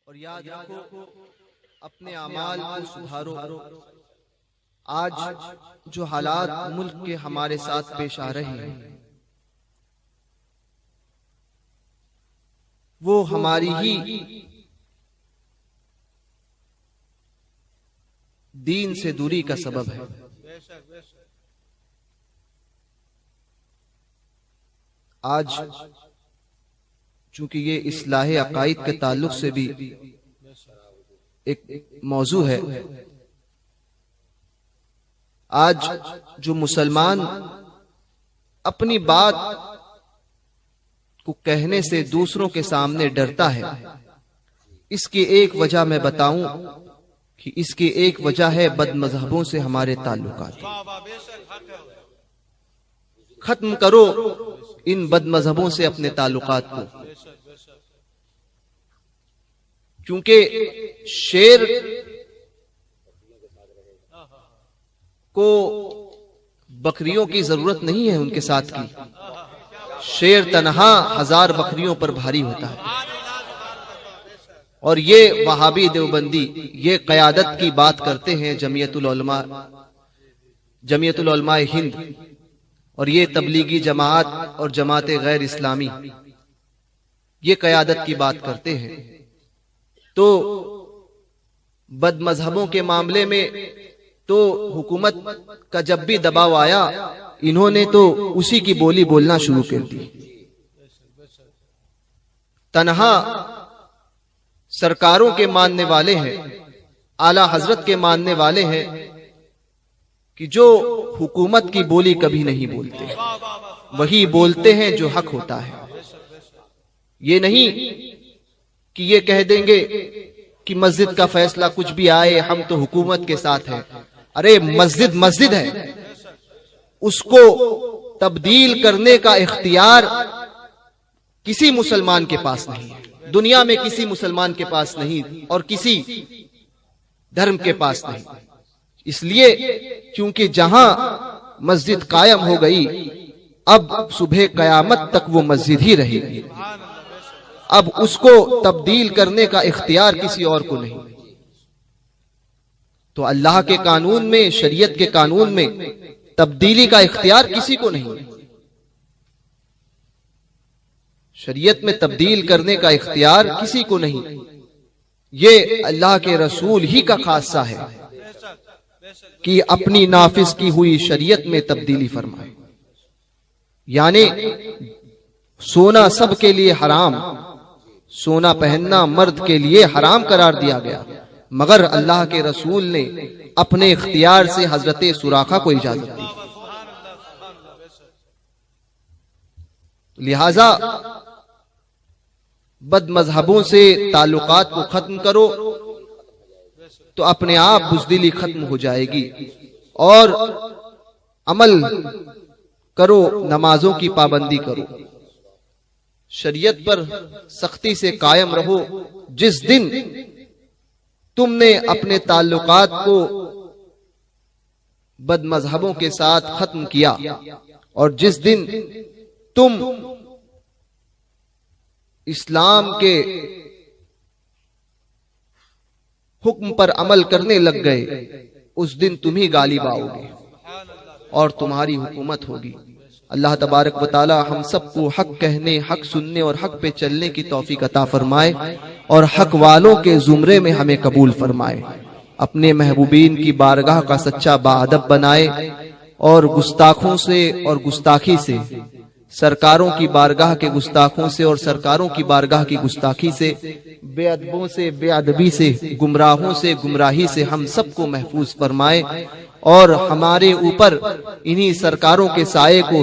اور یاد رکھو اپنے اعمال کو سدھارو۔ آج جو حالات ملک کے ہمارے ساتھ پیش آ رہے ہیں وہ ہماری ہی دین سے دوری کا سبب ہے۔ آج چونکہ یہ اصلاح عقائد کے تعلق سے بھی ایک موضوع ہے، آج جو مسلمان اپنی بات کو کہنے سے دوسروں کے سامنے ڈرتا ہے، اس کی ایک وجہ میں بتاؤں کہ اس کی ایک وجہ ہے بد مذہبوں سے ہمارے تعلقات۔ ختم کرو ان بد مذہبوں سے اپنے تعلقات کو، کیونکہ شیر کو بکریوں کی ضرورت نہیں ہے ان کے ساتھ کی، شیر تنہا ہزار بکریوں پر بھاری ہوتا ہے۔ اور یہ وہابی دیوبندی یہ قیادت کی بات کرتے ہیں، جمعیت العلماء ہند اور یہ تبلیغی جماعت اور جماعت غیر اسلامی یہ قیادت کی بات کرتے ہیں، تو بد مذہبوں کے معاملے میں تو حکومت کا جب بھی دباؤ آیا انہوں نے تو اسی کی بولی بولنا شروع کر دی۔ تنہا سرکاروں کے ماننے والے ہیں، اعلی حضرت کے ماننے والے ہیں کہ جو حکومت کی بولی کبھی نہیں بولتے، وہی بولتے ہیں جو حق ہوتا ہے۔ یہ نہیں کہ یہ کہہ دیں گے کہ مسجد کا فیصلہ کچھ بھی آئے ہم تو حکومت کے ساتھ ہیں۔ ارے مسجد ہے، اس کو تبدیل کرنے کا اختیار کسی مسلمان کے پاس نہیں ہے، دنیا میں کسی مسلمان کے پاس نہیں اور کسی دھرم کے پاس نہیں، اس لیے کیونکہ جہاں مسجد قائم ہو گئی اب صبح قیامت تک وہ مسجد ہی رہے گی، اب اس کو تبدیل کرنے کا اختیار کسی اور کو نہیں۔ تو اللہ کے قانون میں، شریعت کے قانون میں تبدیلی کا اختیار کسی کو نہیں، شریعت میں تبدیل کرنے کا اختیار کسی کو نہیں، یہ اللہ کے رسول ہی کا خاصہ ہے کہ اپنی نافذ کی ہوئی شریعت میں تبدیلی فرمائے۔ یعنی سونا سب کے لیے حرام، سونا پہننا مرد کے لیے حرام قرار دیا گیا، مگر اللہ کے رسول نے اپنے اختیار سے حضرت سراقہ کو اجازت دی۔ لہذا بد مذہبوں سے تعلقات کو ختم کرو تو اپنے آپ بزدلی ختم ہو جائے گی، اور عمل کرو، نمازوں کی پابندی کرو، شریعت پر سختی سے قائم رہو۔ جس دن تم نے اپنے تعلقات کو بد مذہبوں کے ساتھ ختم کیا اور جس دن تم اسلام کے حکم پر عمل کرنے لگ گئے اس دن تم ہی غالب آؤ گے اور تمہاری حکومت ہوگی۔ اللہ تبارک و تعالی ہم سب کو حق کہنے، حق سننے اور حق پہ چلنے کی توفیق عطا فرمائے اور حق والوں کے زمرے میں ہمیں قبول فرمائے، اپنے محبوبین کی بارگاہ کا سچا باادب بنائے اور گستاخوں سے اور گستاخی سے، سرکاروں کی بارگاہ کے گستاخوں سے اور سرکاروں کی بارگاہ کی گستاخی سے، بے ادبوں سے، بے ادبی سے، گمراہوں سے، گمراہی سے ہم سب کو محفوظ فرمائے، اور ہمارے اوپر انہی سرکاروں کے سائے کو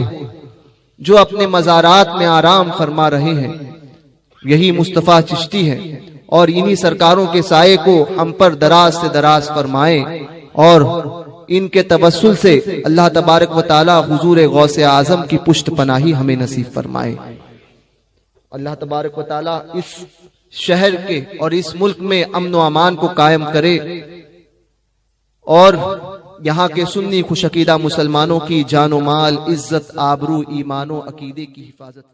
جو اپنے مزارات میں آرام فرما رہے ہیں، یہی مصطفیٰ چشتی ہے، اور انہی سرکاروں کے سائے کو ہم پر دراز سے دراز فرمائے، اور ان کے توسل سے اللہ تبارک و تعالی حضور غوث اعظم کی پشت پناہی ہمیں نصیب فرمائے۔ اللہ تبارک و تعالی اس شہر کے اور اس ملک میں امن و امان کو قائم کرے اور یہاں کے سنی خوش عقیدہ مسلمانوں کی جان و مال، عزت، آبرو، ایمان و عقیدے کی حفاظت